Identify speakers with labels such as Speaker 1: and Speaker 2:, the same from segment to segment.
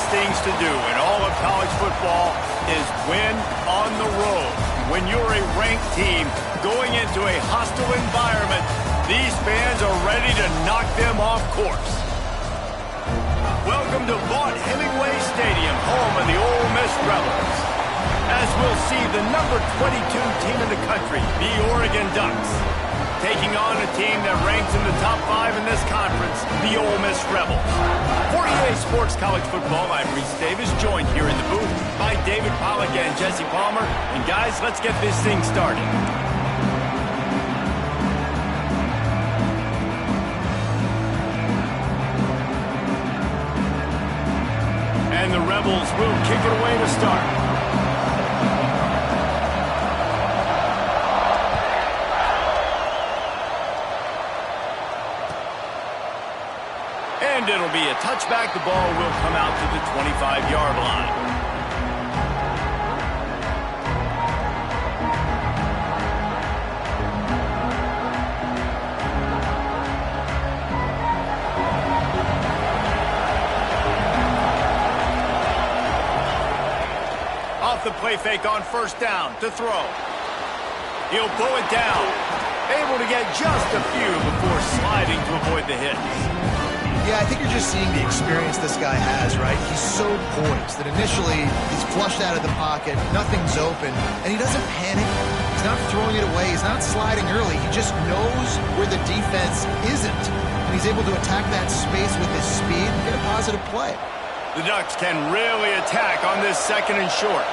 Speaker 1: things to do in all of college football is win on the road. When you're a ranked team going into a hostile environment, these fans are ready to knock them off course. Welcome to Vaught-Hemingway Stadium, home of the Ole Miss Rebels. As we'll see the number 22 team in the country, the Oregon Ducks, taking on a team that ranks in the top 5 in this conference, the Ole Miss Rebels. For EA Sports College Football, I'm Reese Davis, joined here in the booth by David Pollack and Jesse Palmer. And guys, let's get this thing started. And the Rebels will kick it away to start. And it'll be a touchback. The ball will come out to the 25-yard line. Off the play fake on first down to throw. He'll pull it down. Able to get just a few before sliding to avoid the hits.
Speaker 2: Yeah, I think you're just seeing the experience this guy has, right? He's so poised that initially he's flushed out of the pocket, nothing's open, and he doesn't panic. He's not throwing it away. He's not sliding early. He just knows where the defense isn't, and he's able to attack that space with his speed and get a positive play.
Speaker 1: The Ducks can really attack on this second and short.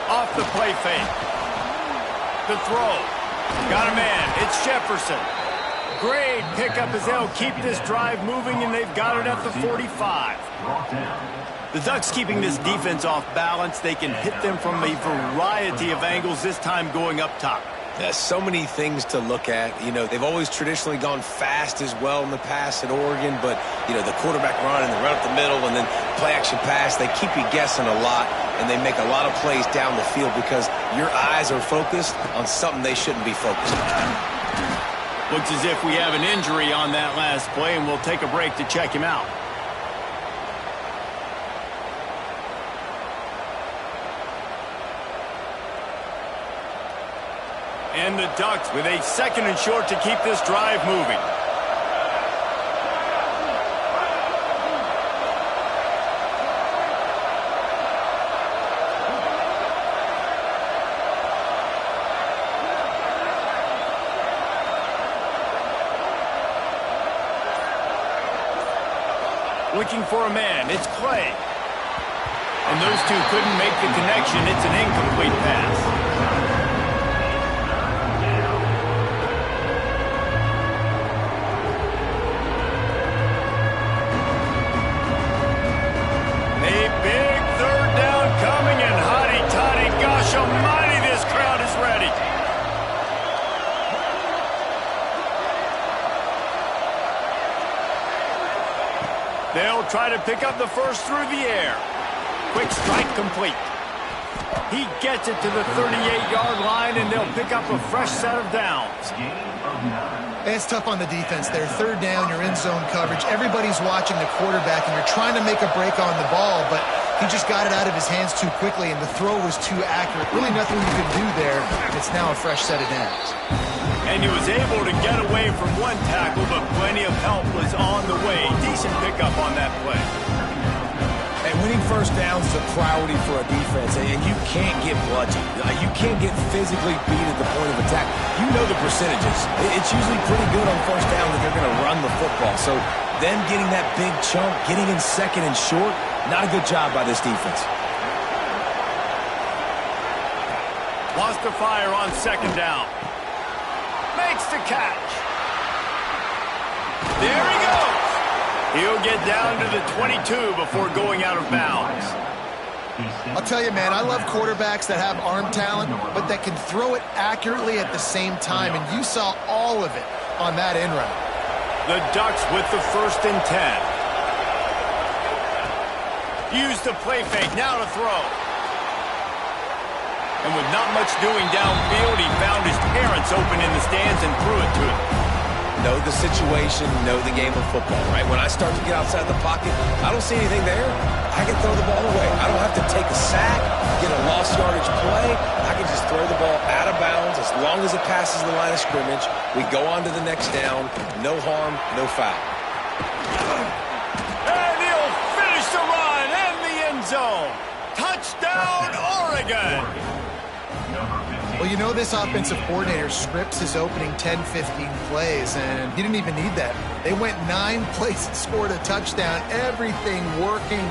Speaker 1: Off the play fake. The throw. Got a man. It's Jefferson. Great pickup as they'll keep this drive moving, and they've got it at the 45. The Ducks keeping this defense off balance. They can hit them from a variety of angles, this time going up top.
Speaker 3: There's so many things to look at. You know, they've always traditionally gone fast as well in the past at Oregon, but, you know, the quarterback run and the run up the middle and then play-action pass, they keep you guessing a lot, and they make a lot of plays down the field because your eyes are focused on something they shouldn't be focused on.
Speaker 1: Looks as if we have an injury on that last play, and we'll take a break to check him out. And the Ducks with a second and short to keep this drive moving. Looking for a man, it's Clay. And those two couldn't make the connection. It's an incomplete pass. They'll try to pick up the first through the air. Quick strike complete. He gets it to the 38-yard line, and they'll pick up a fresh set of downs.
Speaker 2: It's tough on the defense there. Third down, you're in zone coverage. Everybody's watching the quarterback, and you're trying to make a break on the ball, but he just got it out of his hands too quickly, and the throw was too accurate. Really nothing you could do there. It's now a fresh set of downs.
Speaker 1: And he was able to get away from one tackle, but plenty of help was on the way. Decent pickup on that play.
Speaker 3: And winning first downs is a priority for a defense, and you can't get bludgeoned. You can't get physically beat at the point of attack. You know the percentages. It's usually pretty good on first down that they're going to run the football. So them getting that big chunk, getting in second and short, not a good job by this defense.
Speaker 1: Lost the fire on second down. Makes the catch. There he goes. He'll get down to the 22 before going out of bounds.
Speaker 2: I'll tell you, man, I love quarterbacks that have arm talent, but that can throw it accurately at the same time, and you saw all of it on that end run.
Speaker 1: The Ducks with the 1st and 10. Use the play fake, now to throw. And with not much doing downfield, he found his parents open in the stands and threw it to him.
Speaker 3: know the situation, know the game of football, right? When I start to get outside the pocket, I don't see anything there. I can throw the ball away. I don't have to take a sack, get a lost yardage play. I can just throw the ball out of bounds as long as it passes the line of scrimmage. We go on to the next down. No harm, no foul.
Speaker 1: And he'll finish the run in the end zone. Touchdown, Oregon!
Speaker 2: Well, you know this offensive coordinator scripts his opening 10-15 plays, and he didn't even need that. They went 9 plays and scored a touchdown, everything working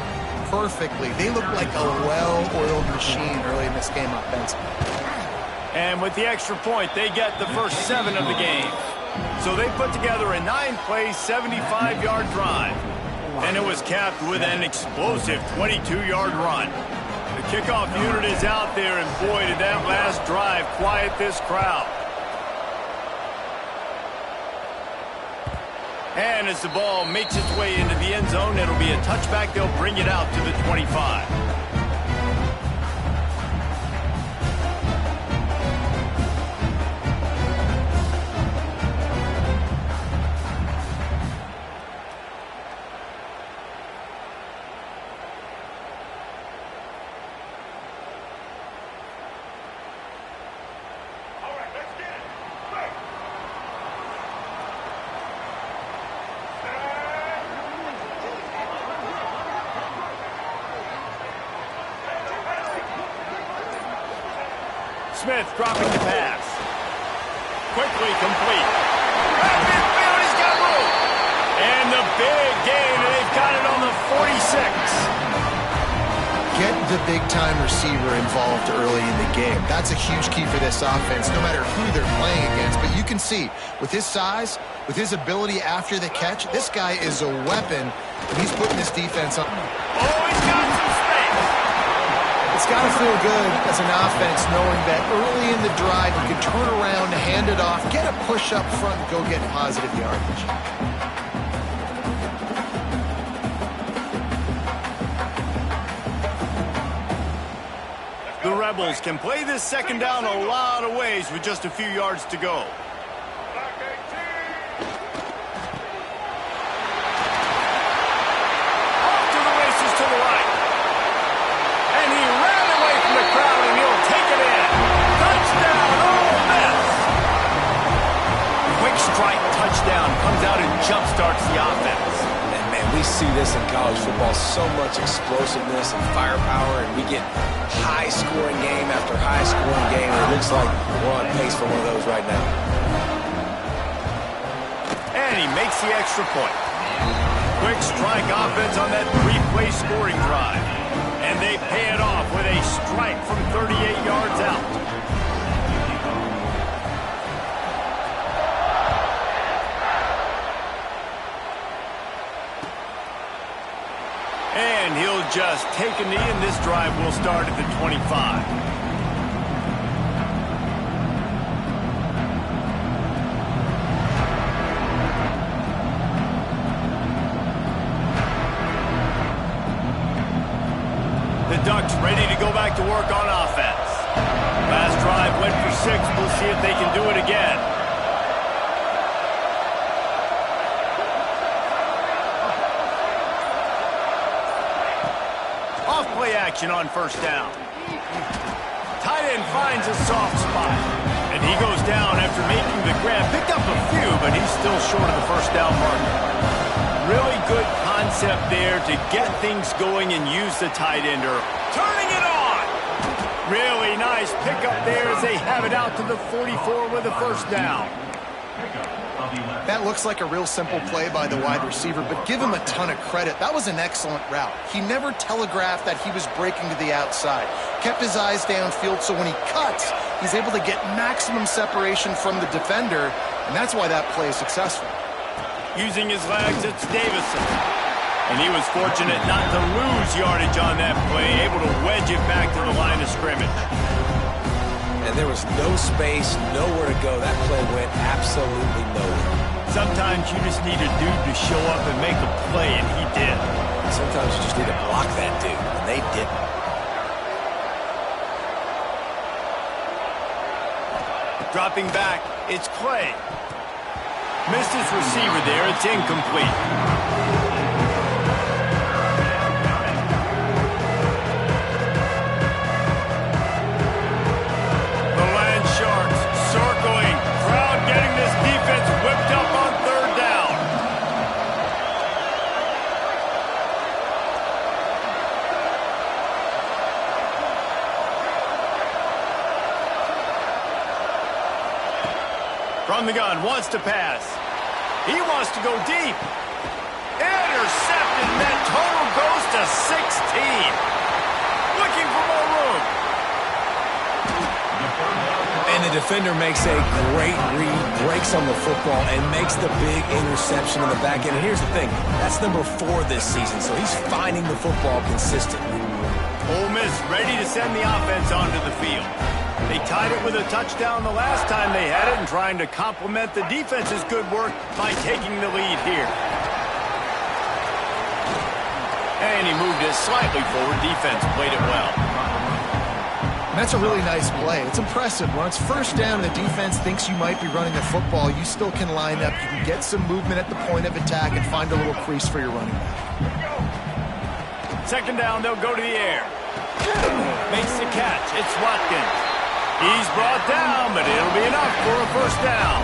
Speaker 2: perfectly. They look like a well-oiled machine early in this game offensively.
Speaker 1: And with the extra point, they get the first 7 of the game. So they put together a 9-play, 75-yard drive. And it was capped with an explosive 22-yard run. The kickoff unit is out there, and boy, did that last drive quiet this crowd. And as the ball makes its way into the end zone, it'll be a touchback. They'll bring it out to the 25. Smith dropping the pass. Quickly complete. Right midfield, he's got room. And the big gain, and they've got it on the 46.
Speaker 2: Get the big-time receiver involved early in the game. That's a huge key for this offense, no matter who they're playing against. But you can see, with his size, with his ability after the catch, this guy is a weapon, and he's putting this defense on.
Speaker 1: Oh, he's got some space.
Speaker 2: It's got to feel good as an offense knowing that early in the drive you can turn around, hand it off, get a push up front, and go get positive yardage.
Speaker 1: The Rebels can play this second down a lot of ways with just a few yards to go. Off to the races to the right. And he ran away from the crowd, and he'll take it in. Touchdown, Ole Miss! Quick strike touchdown comes out and jumpstarts the offense.
Speaker 3: And man, we see this in college football, so much explosiveness and firepower, and we get high-scoring game after high-scoring game, and it looks like we're on pace for one of those right now.
Speaker 1: And he makes the extra point. Quick strike offense on that 3-play scoring drive. And they pay it off with a strike from 38 yards out. And he'll just take a knee, and this drive will start at the 25. The Ducks ready to go back to work on offense. Last drive went for 6. We'll see if they can do it again. Off-play action on first down. Tight end finds a soft spot. And he goes down after making the grab. Picked up a few, but he's still short of the first down marker. Really good concept there to get things going and use the tight ender. Turning it on! Really nice pickup there as they have it out to the 44 with a first down.
Speaker 2: That looks like a real simple play by the wide receiver, but give him a ton of credit. That was an excellent route. He never telegraphed that he was breaking to the outside. Kept his eyes downfield, so when he cuts, he's able to get maximum separation from the defender, and that's why that play is successful.
Speaker 1: Using his legs, it's Davison. And he was fortunate not to lose yardage on that play, able to wedge it back to the line of scrimmage.
Speaker 3: And there was no space, nowhere to go. That play went absolutely nowhere.
Speaker 1: Sometimes you just need a dude to show up and make a play, and he did.
Speaker 3: Sometimes you just need to block that dude, and they didn't.
Speaker 1: Dropping back, it's Clay. Missed his receiver there. It's incomplete. The Land Sharks circling. Crowd getting this defense whipped up on third down. From the gun, wants to pass. He wants to go deep. Intercepted, and that total goes to 16. Looking for more room.
Speaker 3: And the defender makes a great read, breaks on the football, and makes the big interception in the back end. And here's the thing, that's number 4 this season, so he's finding the football consistently.
Speaker 1: Ole Miss ready to send the offense onto the field. They tied it with a touchdown the last time they had it and trying to complement the defense's good work by taking the lead here. And he moved it slightly forward. Defense played it well.
Speaker 2: And that's a really nice play. It's impressive. When it's first down and the defense thinks you might be running the football, you still can line up. You can get some movement at the point of attack and find a little crease for your running back.
Speaker 1: Second down, they'll go to the air. Makes the catch. It's Watkins. He's brought down, but it'll be enough for a first down.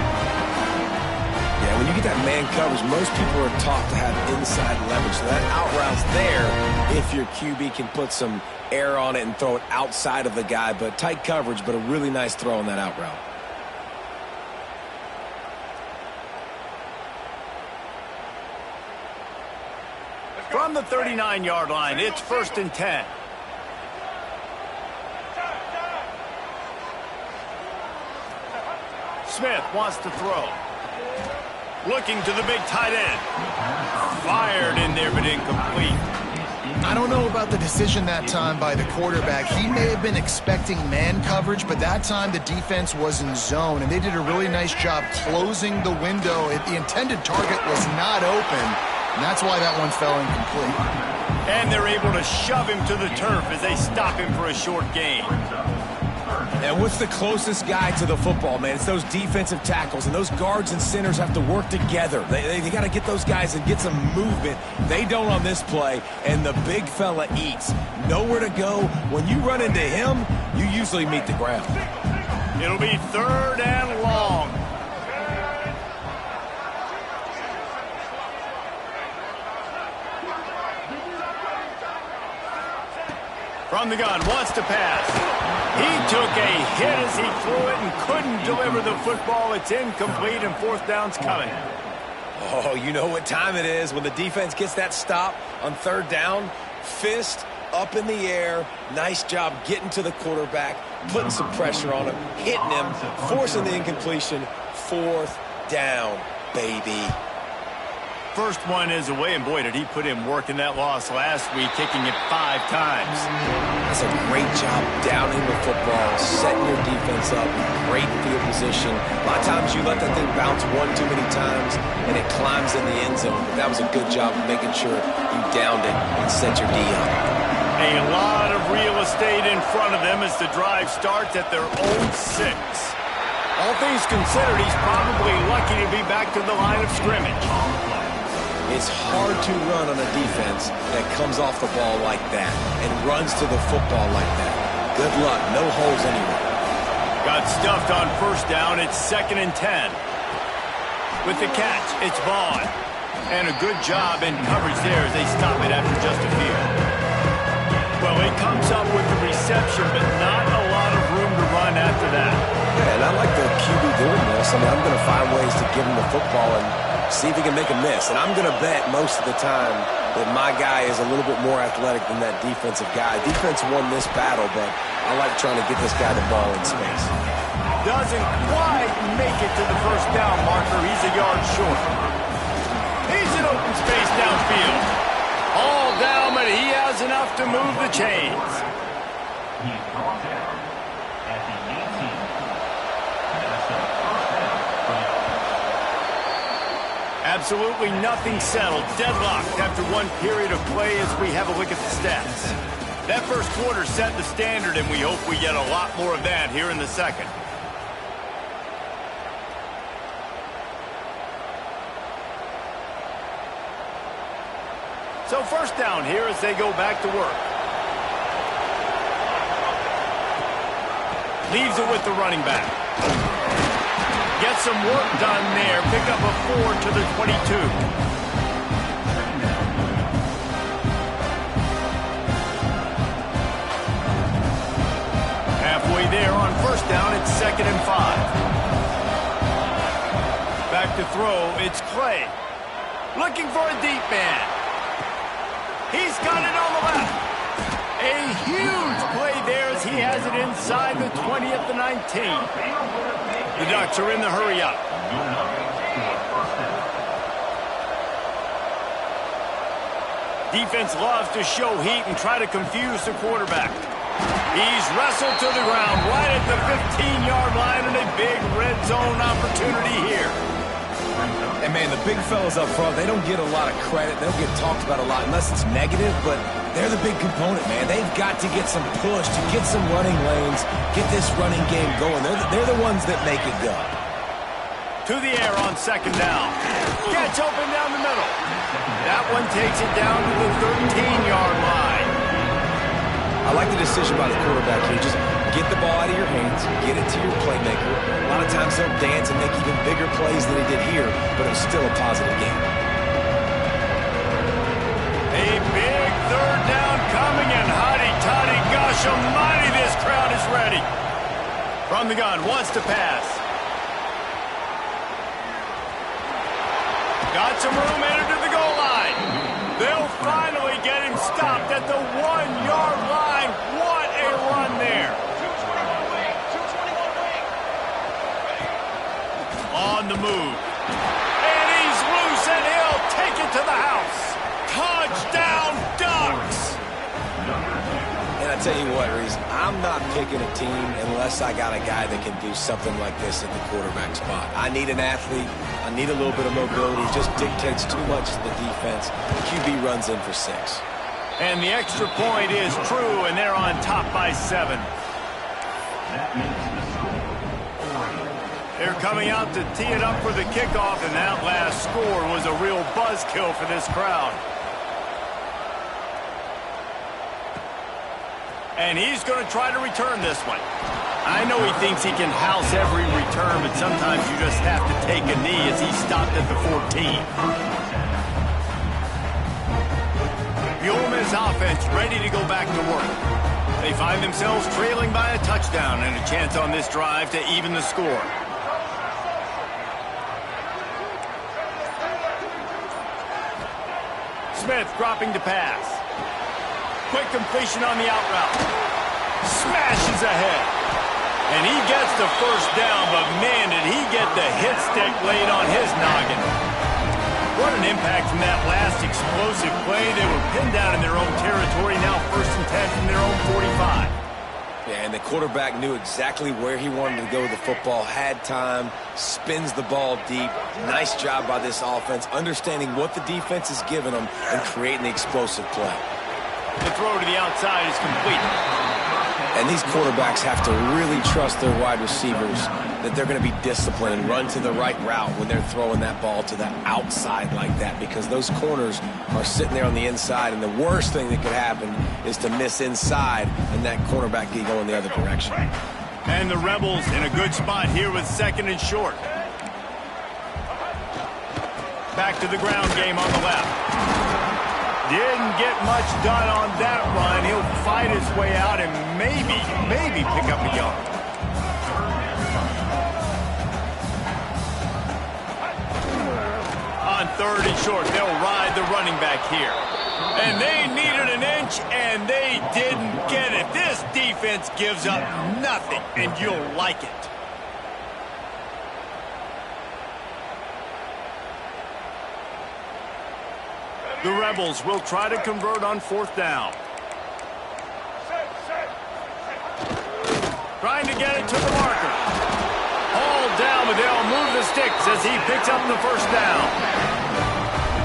Speaker 3: Yeah, when you get that man coverage, most people are taught to have inside leverage. So that out route's there if your QB can put some air on it and throw it outside of the guy. But tight coverage, but a really nice throw on that out route.
Speaker 1: From the 39-yard line, it's 1st and 10. Smith wants to throw. Looking to the big tight end. Fired in there, but incomplete.
Speaker 2: I don't know about the decision that time by the quarterback. He may have been expecting man coverage, but that time the defense was in zone, and they did a really nice job closing the window. The intended target was not open, and that's why that one fell incomplete.
Speaker 1: And they're able to shove him to the turf as they stop him for a short gain.
Speaker 3: And what's the closest guy to the football, man? It's those defensive tackles, and those guards and centers have to work together. They got to get those guys and get some movement. They don't on this play, and the big fella eats. Nowhere to go. When you run into him, you usually meet the ground.
Speaker 1: It'll be 3rd and long. From the gun, wants to pass. He took a hit as he threw it and couldn't deliver the football. It's incomplete, and 4th down's coming.
Speaker 3: Oh, you know what time it is when the defense gets that stop on 3rd down. Fist up in the air. Nice job getting to the quarterback, putting some pressure on him, hitting him, forcing the incompletion. 4th down, baby.
Speaker 1: First one is away, and boy, did he put in work in that loss last week, kicking it 5 times.
Speaker 3: That's a great job downing the football, setting your defense up, great field position. A lot of times you let that thing bounce one too many times, and it climbs in the end zone. But that was a good job of making sure you downed it and set your D up.
Speaker 1: A lot of real estate in front of them as the drive starts at their own 6. All things considered, he's probably lucky to be back to the line of scrimmage.
Speaker 3: It's hard to run on a defense that comes off the ball like that and runs to the football like that. Good luck. No holes anywhere.
Speaker 1: Got stuffed on 1st down. It's 2nd and 10. With the catch, it's Vaughn. And a good job in coverage there as they stop it after just a few. Well, he comes up with the reception, but not a lot of room to run after that.
Speaker 3: Yeah, and I like the QB doing this. I mean, I'm going to find ways to give him the football and see if he can make a miss. And I'm going to bet most of the time that my guy is a little bit more athletic than that defensive guy. Defense won this battle, but I like trying to get this guy the ball in space.
Speaker 1: Doesn't quite make it to the 1st down marker. He's a yard short. He's in open space downfield. All down, but he has enough to move the chains. Absolutely nothing settled. Deadlocked after one period of play as we have a look at the stats. That first quarter set the standard, and we hope we get a lot more of that here in the second. So first down here as they go back to work. Leaves it with the running back. Gets some work done there. Pick up a 4 to the 22. Halfway there on first down, it's 2nd and 5. Back to throw, it's Clay. Looking for a deep man. He's got it on the left. A huge play there as he has it inside the 20 at the 19. The Ducks are in the hurry up. Defense loves to show heat and try to confuse the quarterback. He's wrestled to the ground right at the 15-yard line and a big red zone opportunity here.
Speaker 3: And, man, the big fellas up front, they don't get a lot of credit. They don't get talked about a lot unless it's negative, but they're the big component, man. They've got to get some push, to get some running lanes, get this running game going. They're the ones that make it go.
Speaker 1: To the air on 2nd down. Gets open down the middle. That one takes it down to the 13-yard line.
Speaker 3: I like the decision by the quarterback here. Just get the ball out of your hands, get it to your playmaker. A lot of times they'll dance and make even bigger plays than he did here, but it was still a positive game.
Speaker 1: A big 3rd down coming, and hotty-toddy, gosh almighty, this crowd is ready. From the gun, wants to pass. Got some room, entered to the goal line. They'll finally get him stopped at the 1-yard line. What a run there. On the move. And he's loose, and he'll take it to the house. Touchdown, Ducks!
Speaker 3: And I tell you what, Reese, I'm not picking a team unless I got a guy that can do something like this at the quarterback spot. I need an athlete. I need a little bit of mobility. It just dictates too much to the defense. The QB runs in for 6.
Speaker 1: And the extra point is true, and they're on top by 7. They're coming out to tee it up for the kickoff, and that last score was a real buzzkill for this crowd. And he's going to try to return this one. I know he thinks he can house every return, but sometimes you just have to take a knee as he stopped at the 14. The Ole Miss offense ready to go back to work. They find themselves trailing by a touchdown and a chance on this drive to even the score. Smith dropping to pass. Quick completion on the out route. Smashes ahead. And he gets the first down, but man, did he get the hit stick laid on his noggin. What an impact from that last explosive play. They were pinned down in their own territory, now 1st and 10 from their own 45.
Speaker 3: Yeah, and the quarterback knew exactly where he wanted to go with the football, had time, spins the ball deep. Nice job by this offense, understanding what the defense is giving them and creating the explosive play.
Speaker 1: The throw to the outside is complete.
Speaker 3: And these quarterbacks have to really trust their wide receivers that they're going to be disciplined and run to the right route when they're throwing that ball to the outside like that, because those corners are sitting there on the inside, and the worst thing that could happen is to miss inside and that cornerback get going the other direction.
Speaker 1: And the Rebels in a good spot here with 2nd and short. Back to the ground game on the left. Didn't get much done on that run. He'll fight his way out and maybe pick up a yard. On 3rd and short, they'll ride the running back here. And they needed an inch, and they didn't get it. This defense gives up nothing, and you'll like it. The Rebels will try to convert on 4th down. Trying to get it to the marker. Hauled down, but they'll move the sticks as he picks up the first down.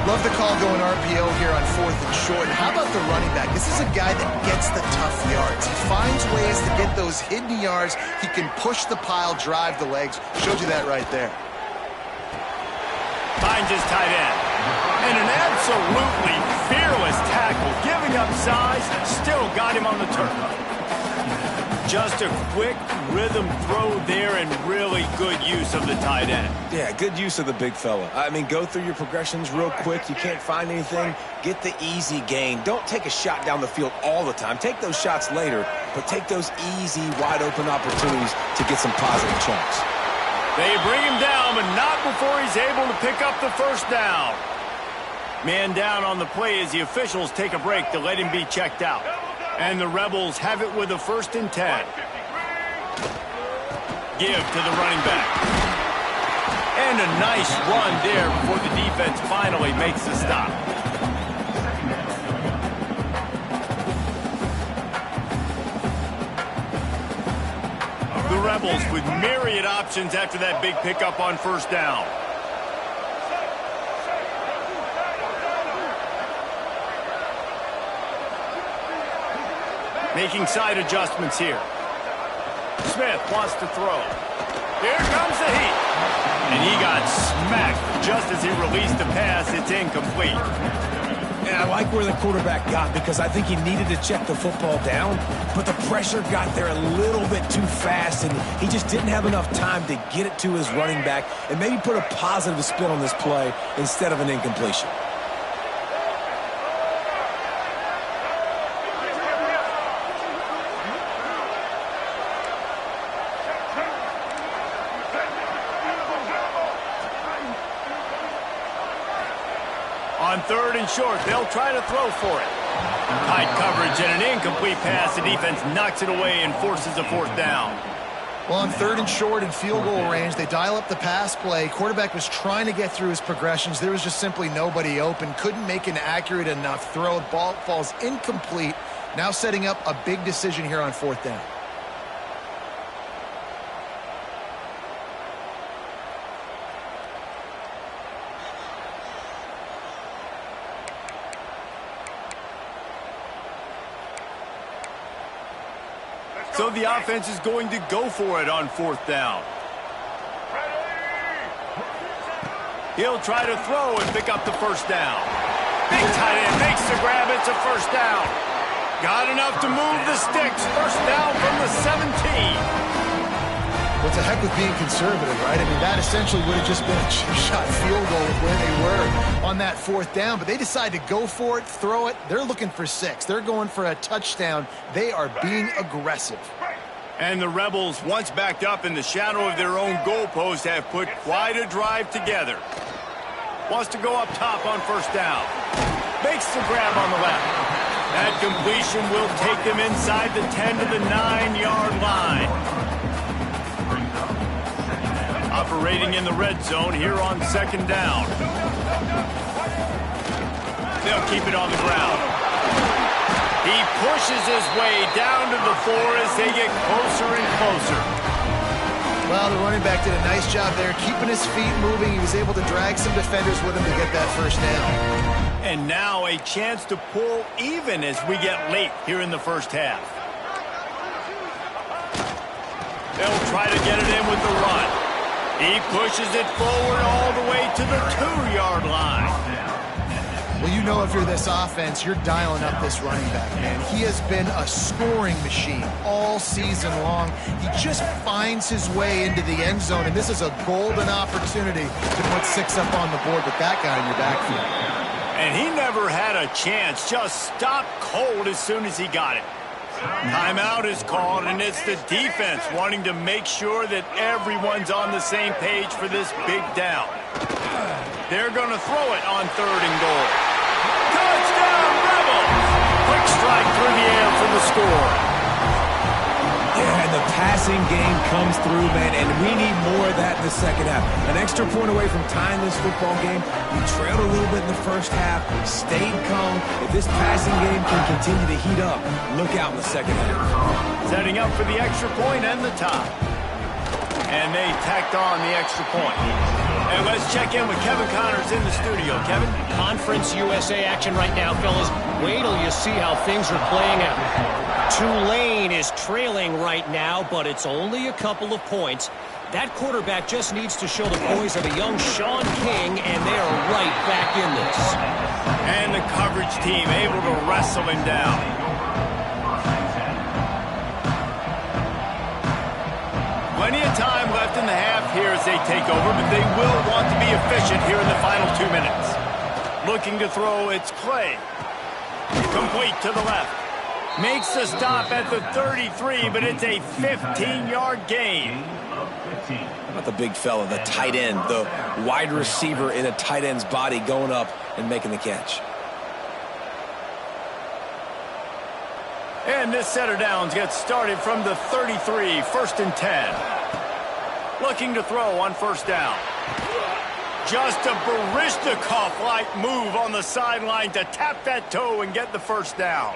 Speaker 2: Love the call going RPO here on 4th and short. How about the running back? This is a guy that gets the tough yards. He finds ways to get those hidden yards. He can push the pile, drive the legs. Showed you that right there.
Speaker 1: Finds his tight end. And an absolutely fearless up size, still got him on the turf. Just a quick rhythm throw there and really good use of the tight end.
Speaker 3: Yeah, good use of the big fella. I mean, go through your progressions real quick. You can't find anything. Get the easy gain. Don't take a shot down the field all the time. Take those shots later, but take those easy, wide-open opportunities to get some positive chunks.
Speaker 1: They bring him down, but not before he's able to pick up the first down. Man down on the play as the officials take a break to let him be checked out. And the Rebels have it with a 1st and 10. Give to the running back. And a nice run there before the defense finally makes the stop. The Rebels with myriad options after that big pickup on 1st down. Making side adjustments here. Smith wants to throw. Here comes the heat. And he got smacked just as he released the pass. It's incomplete.
Speaker 3: And I like where the quarterback got because I think he needed to check the football down, but the pressure got there a little bit too fast, and he just didn't have enough time to get it to his running back and maybe put a positive spin on this play instead of an incompletion.
Speaker 1: On 3rd and short, they'll try to throw for it. Tight coverage and an incomplete pass. The defense knocks it away and forces a 4th down.
Speaker 2: Well, on 3rd and short in field goal range, they dial up the pass play. Quarterback was trying to get through his progressions. There was just simply nobody open. Couldn't make an accurate enough throw. The ball falls incomplete. Now setting up a big decision here on 4th down.
Speaker 1: So the offense is going to go for it on 4th down. He'll try to throw and pick up the 1st down. Big tight end makes the grab. It's a 1st down. Got enough to move the sticks. 1st down from the 17.
Speaker 2: Well, to heck with being conservative, right? I mean, that essentially would have just been a chip-shot field goal with where they were on that 4th down. But they decide to go for it, throw it. They're looking for 6. They're going for a touchdown. They are being aggressive.
Speaker 1: And the Rebels, once backed up in the shadow of their own goalpost, have put quite a drive together. Wants to go up top on 1st down. Makes the grab on the left. That completion will take them inside the 10 to the 9-yard line. Operating in the red zone here on 2nd down. They'll keep it on the ground. He pushes his way down to the 4 as they get closer and closer.
Speaker 2: Well, the running back did a nice job there, keeping his feet moving. He was able to drag some defenders with him to get that 1st down.
Speaker 1: And now a chance to pull even as we get late here in the 1st half. They'll try to get it in with the run. He pushes it forward all the way to the 2-yard line.
Speaker 2: Well, you know if you're this offense, you're dialing up this running back, man. He has been a scoring machine all season long. He just finds his way into the end zone, and this is a golden opportunity to put 6 up on the board with that guy in your backfield.
Speaker 1: And he never had a chance, just stopped cold as soon as he got it. Timeout is called, and it's the defense wanting to make sure that everyone's on the same page for this big down. They're going to throw it on 3rd and goal. Touchdown, Rebels! Quick strike through the air for the score.
Speaker 3: Yeah, and the passing game comes through, man, and we need more of that in the 2nd half. An extra point away from tying this football game. We trailed a little bit in the 1st half, stayed calm. If this passing game can continue to heat up, look out in the 2nd half.
Speaker 1: Setting up for the extra point and the tie. And they tacked on the extra point. And let's check in with Kevin Connors in the studio. Kevin?
Speaker 4: Conference USA action right now, fellas. Wait till you see how things are playing out. Tulane is trailing right now, but it's only a couple of points. That quarterback just needs to show the poise of a young Sean King, and they are right back in this.
Speaker 1: And the coverage team able to wrestle him down. Plenty of time left in the half here as they take over, but they will want to be efficient here in the final 2 minutes. Looking to throw, it's Clay. Complete to the left. Makes the stop at the 33, but it's a 15-yard gain.
Speaker 3: How about the big fella, the tight end, the wide receiver in a tight end's body going up and making the catch.
Speaker 1: And this set of downs gets started from the 33, 1st and 10. Looking to throw on 1st down. Just a Baryshnikov-like move on the sideline to tap that toe and get the 1st down.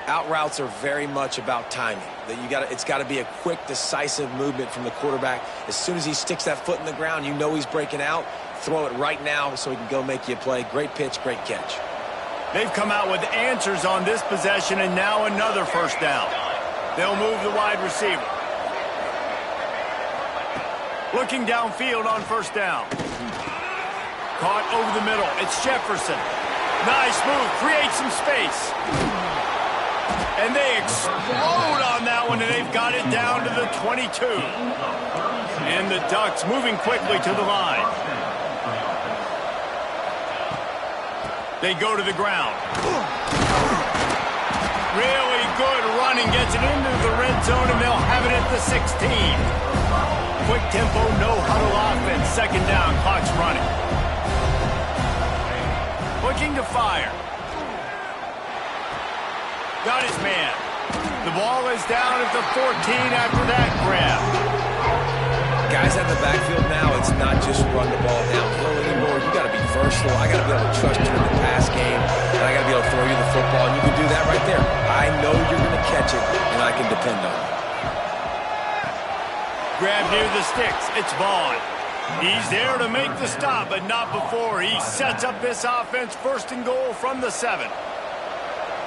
Speaker 3: Out routes are very much about timing. It's got to be a quick, decisive movement from the quarterback. As soon as he sticks that foot in the ground, you know he's breaking out. Throw it right now so he can go make you a play. Great pitch, great catch.
Speaker 1: They've come out with answers on this possession, and now another 1st down. They'll move the wide receiver. Looking downfield on 1st down. Caught over the middle. It's Jefferson. Nice move. Creates some space. And they explode on that one, and they've got it down to the 22. And the Ducks moving quickly to the line. They go to the ground. Really good running. Gets it into the red zone, and they'll have it at the 16. Quick tempo, no huddle offense. 2nd down, clock's running. Looking to fire. Got his man. The ball is down at the 14 after that grab.
Speaker 3: Guys at the backfield now, it's not just run the ball downhill anymore. You got to be versatile. I got to be able to trust you in the pass game, and I got to be able to throw you the football, and you can do that right there. I know you're going to catch it, and I can depend on it.
Speaker 1: Grab near the sticks. It's Vaughn. He's there to make the stop, but not before. He sets up this offense 1st and goal from the 7.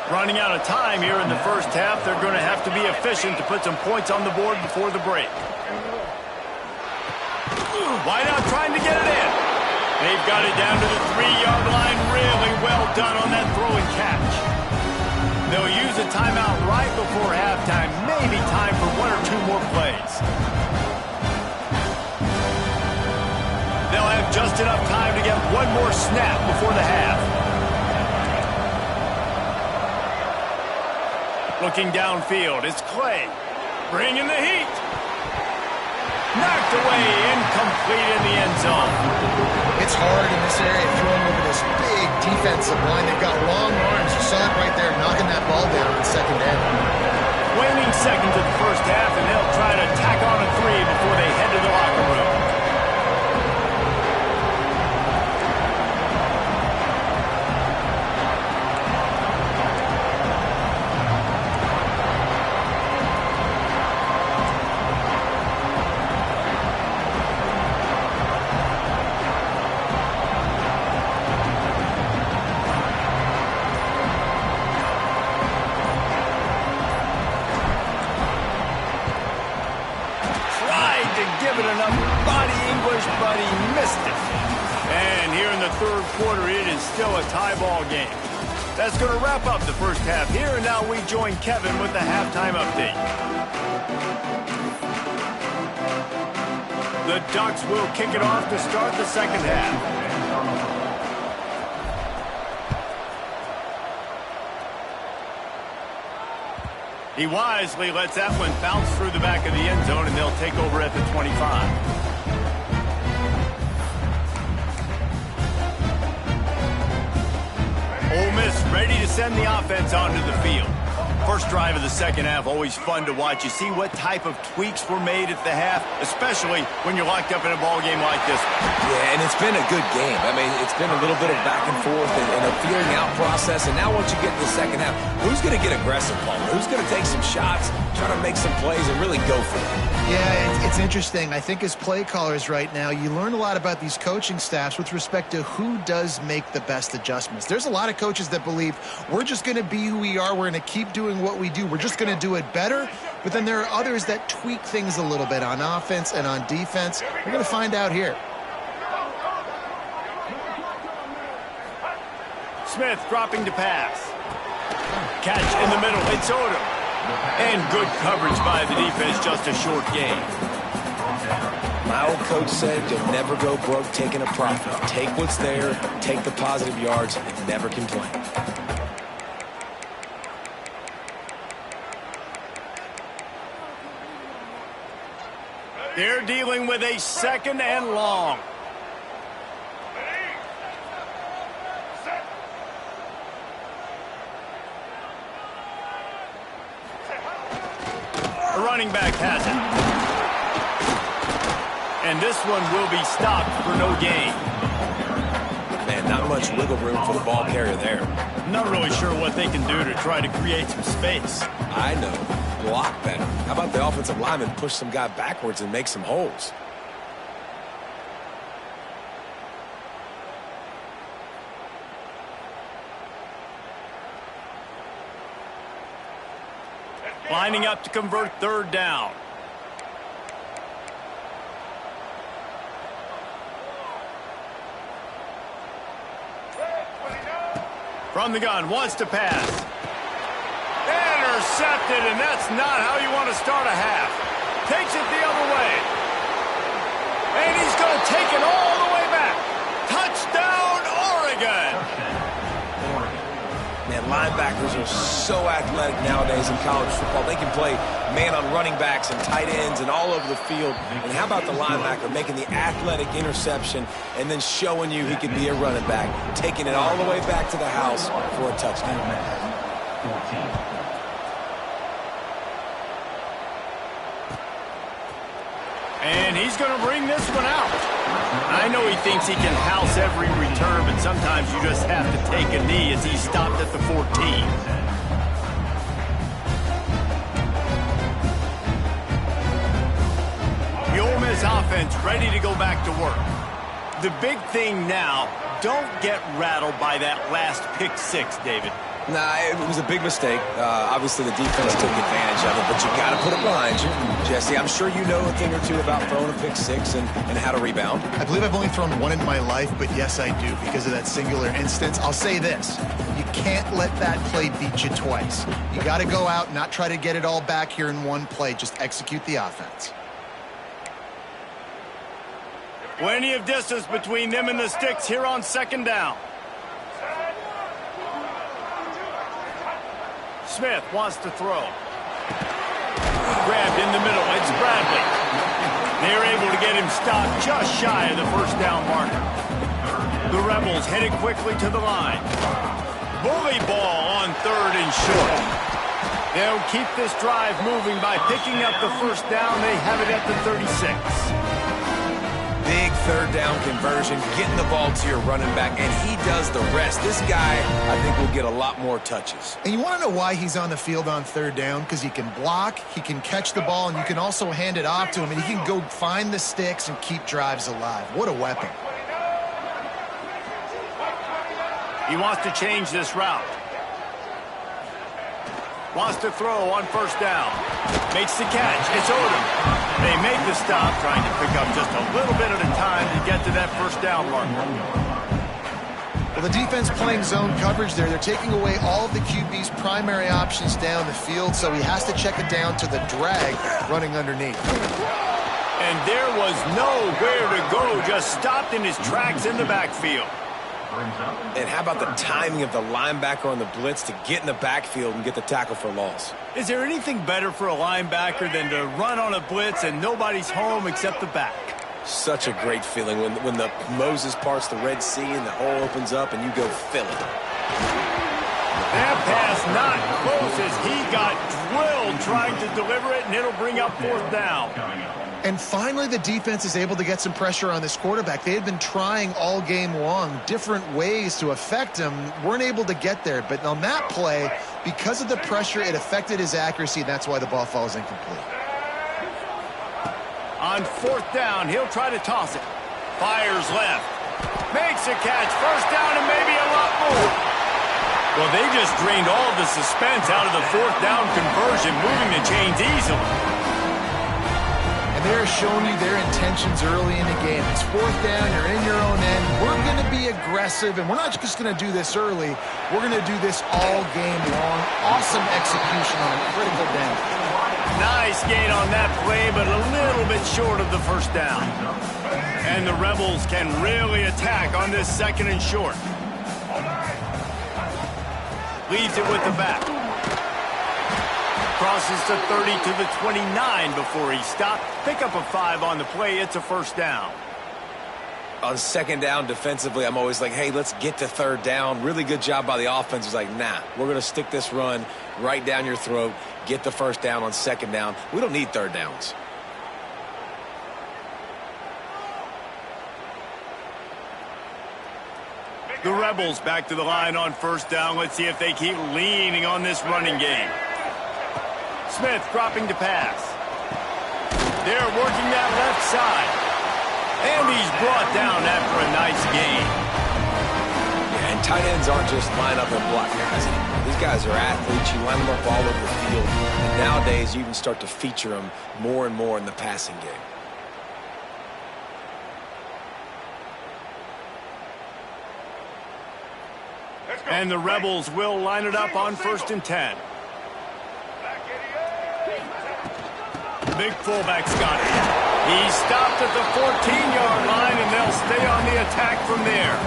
Speaker 1: Running out of time here in the 1st half. They're going to have to be efficient to put some points on the board before the break. Wide out trying to get it in. They've got it down to the 3-yard line. Really well done on that throw and catch. They'll use a timeout right before halftime. Maybe time for 1 or 2 more plays. They'll have just enough time to get 1 more snap before the half. Looking downfield, it's Clay. Bringing the heat. Knocked away, incomplete in the end zone.
Speaker 2: It's hard in this area throwing over this big defensive line. They've got long arms. You saw it right there, knocking that ball down in 2nd down.
Speaker 1: Waning seconds of the 1st half, and they'll try to tack on a 3 before they head to the locker room. But he missed it. And here in the 3rd quarter, it is still a tie ball game. That's going to wrap up the 1st half here, and now we join Kevin with the halftime update. The Ducks will kick it off to start the 2nd half. He wisely lets that one bounce through the back of the end zone, and they'll take over at the 25. Ole Miss ready to send the offense onto the field. First drive of the 2nd half, always fun to watch. You see what type of tweaks were made at the half, especially when you're locked up in a ball game like this one.
Speaker 3: Yeah, and it's been a good game. I mean, it's been a little bit of back and forth and a feeling out process. And now once you get to the 2nd half, who's going to get aggressive, Paul? Who's going to take some shots, try to make some plays, and really go for it?
Speaker 2: Yeah, it's interesting. I think as play callers right now, you learn a lot about these coaching staffs with respect to who does make the best adjustments. There's a lot of coaches that believe we're just going to be who we are. We're going to keep doing what we do. We're just going to do it better. But then there are others that tweak things a little bit on offense and on defense. We're going to find out here.
Speaker 1: Smith dropping to pass. Catch in the middle. It's Odom. And good coverage by the defense, just a short gain.
Speaker 3: My old coach said you'll never go broke taking a profit. Take what's there, take the positive yards, and never complain.
Speaker 1: They're dealing with a 2nd and long. The running back has it. And this one will be stopped for no gain.
Speaker 3: Man, not much wiggle room for the ball carrier there.
Speaker 1: Not really sure what they can do to try to create some space.
Speaker 3: I know. Block better. How about the offensive lineman push some guy backwards and make some holes?
Speaker 1: Lining up to convert 3rd down. From the gun, wants to pass. Intercepted, and that's not how you want to start a half. Takes it the other way. And he's going to take it all the way back. Touchdown, Oregon.
Speaker 3: Man, linebackers are so athletic nowadays in college football. They can play man on running backs and tight ends and all over the field. And how about the linebacker making the athletic interception and then showing you he could be a running back, taking it all the way back to the house for a touchdown.
Speaker 1: And he's going to bring this one out. I know he thinks he can house every return, but sometimes you just have to take a knee as he stopped at the 14. The Ole Miss offense ready to go back to work. The big thing now, don't get rattled by that last pick 6, David.
Speaker 3: Nah, it was a big mistake. Obviously, the defense took advantage of it, but you got to put it behind you. Jesse, I'm sure you know a thing or two about throwing a pick 6 and how to rebound.
Speaker 2: I believe I've only thrown one in my life, but yes, I do because of that singular instance. I'll say this. You can't let that play beat you twice. You got to go out and not try to get it all back here in one play. Just execute the offense.
Speaker 1: Plenty of distance between them and the sticks here on 2nd down. Smith wants to throw. Grabbed in the middle. It's Bradley. They're able to get him stopped just shy of the 1st down marker. The Rebels headed quickly to the line. Bully ball on 3rd and short. They'll keep this drive moving by picking up the 1st down. They have it at the 36.
Speaker 3: Big 3rd down conversion, getting the ball to your running back, and he does the rest. This guy, I think, will get a lot more touches.
Speaker 2: And you want to know why he's on the field on 3rd down? Because he can block, he can catch the ball, and you can also hand it off to him, and he can go find the sticks and keep drives alive. What a weapon.
Speaker 1: He wants to change this route. Wants to throw on 1st down. Makes the catch. It's Odom. They made the stop, trying to pick up just a little bit at a time to get to that 1st down marker.
Speaker 2: Well, the defense playing zone coverage there. They're taking away all of the QB's primary options down the field, so he has to check it down to the drag running underneath.
Speaker 1: And there was nowhere to go, just stopped in his tracks in the backfield.
Speaker 3: And how about the timing of the linebacker on the blitz to get in the backfield and get the tackle for loss?
Speaker 1: Is there anything better for a linebacker than to run on a blitz and nobody's home except the back?
Speaker 3: Such a great feeling when the Moses parts the Red Sea and the hole opens up and you go fill it.
Speaker 1: That pass not close as he got drilled trying to deliver it, and it'll bring up 4th down.
Speaker 2: And finally, the defense is able to get some pressure on this quarterback. They had been trying all game long different ways to affect him, weren't able to get there. But on that play, because of the pressure, it affected his accuracy, and that's why the ball falls incomplete.
Speaker 1: On 4th down, he'll try to toss it. Fires left. Makes a catch. 1st down and maybe a lot more. Well, they just drained all the suspense out of the 4th down conversion, moving the chains easily.
Speaker 2: And they're showing you their intentions early in the game. It's fourth down, you're in your own end. We're going to be aggressive, and we're not just going to do this early. We're going to do this all game long. Awesome execution on a critical down.
Speaker 1: Nice gain on that play, but a little bit short of the first down. And the Rebels can really attack on this second and short. Leaves it with the back. Crosses to 30 to the 29 before he stopped. Pick up a 5 on the play. It's a first down.
Speaker 3: On second down defensively, I'm always like, hey, let's get to third down. Really good job by the offense. It's like, nah, we're going to stick this run right down your throat, get the first down on second down. We don't need third downs.
Speaker 1: The Rebels back to the line on first down. Let's see if they keep leaning on this running game. Smith dropping to pass. They're working that left side. And he's brought down after a nice gain.
Speaker 3: Yeah, and tight ends aren't just line up and block guys anymore. These guys are athletes. You line them up all over the field. And nowadays, you can start to feature them more and more in the passing game.
Speaker 1: And the Rebels will line it up on first and 10. Big fullback Scott. He stopped at the 14-yard line, and they'll stay on the attack from there.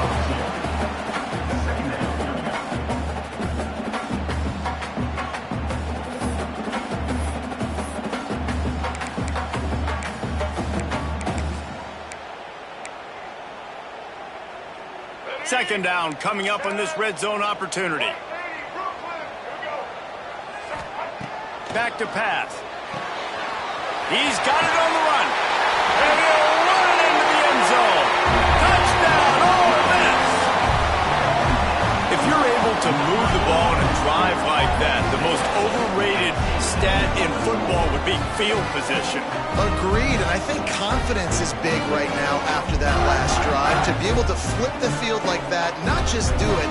Speaker 1: Second down coming up on this red zone opportunity. Back to pass. He's got it on the run. And he'll run it into the end zone. Touchdown, Ole Miss. If you're able to move the ball in a drive like that, the most overrated stat in football would be field position.
Speaker 2: Agreed, and I think confidence is big right now after that last drive. To be able to flip the field like that, not just do it,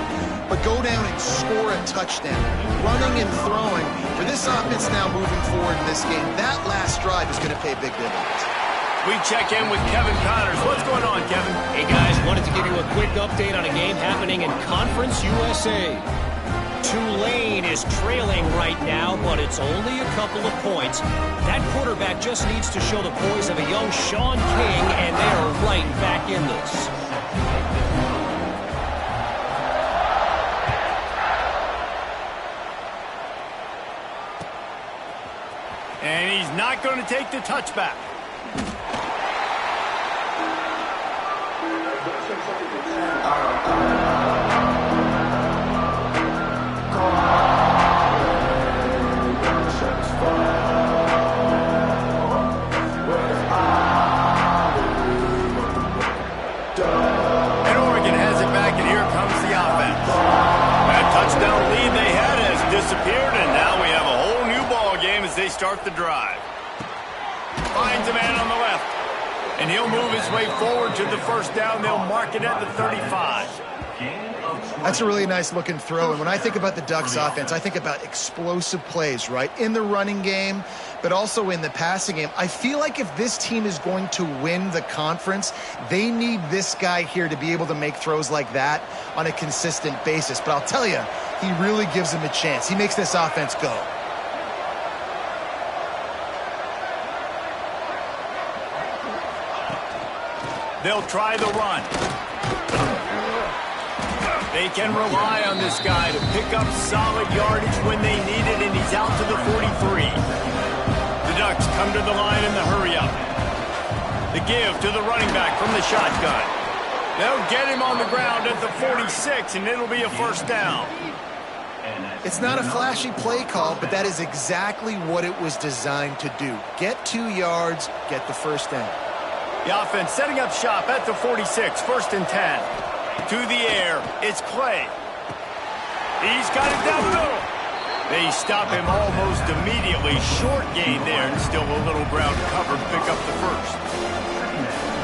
Speaker 2: but go down and score a touchdown. Running and throwing. For this offense now moving forward in this game, that last drive is going to pay big dividends.
Speaker 1: We check in with Kevin Connors. What's going on, Kevin?
Speaker 4: Hey, guys, wanted to give you a quick update on a game happening in Conference USA. Tulane is trailing right now, but it's only a couple of points. That quarterback just needs to show the poise of a young Sean King, and they are right back in this.
Speaker 1: And he's not going to take the touchback. And Oregon has it back, and here comes the offense. That touchdown lead they had has disappeared, and now we have a whole new ball game as they start the drive. Finds a man on the left, and he'll move his way forward to the first down. They'll mark it at the 35.
Speaker 2: That's a really nice looking throw. And when I think about the Ducks offense, I think about explosive plays, right? In the running game, but also in the passing game. I feel like if this team is going to win the conference, they need this guy here to be able to make throws like that on a consistent basis. But I'll tell you, he really gives them a chance. He makes this offense go.
Speaker 1: They'll try the run. They can rely on this guy to pick up solid yardage when they need it, and he's out to the 43. The Ducks come to the line in the hurry-up. The give to the running back from the shotgun. They'll get him on the ground at the 46, and it'll be a first down.
Speaker 2: It's not a flashy play call, but that is exactly what it was designed to do. Get 2 yards, get the first down.
Speaker 1: The offense setting up shop at the 46, first and 10. To the air, it's Clay. He's got it down the middle. They stop him almost immediately. Short gain there, and still a little ground covered. Pick up the first.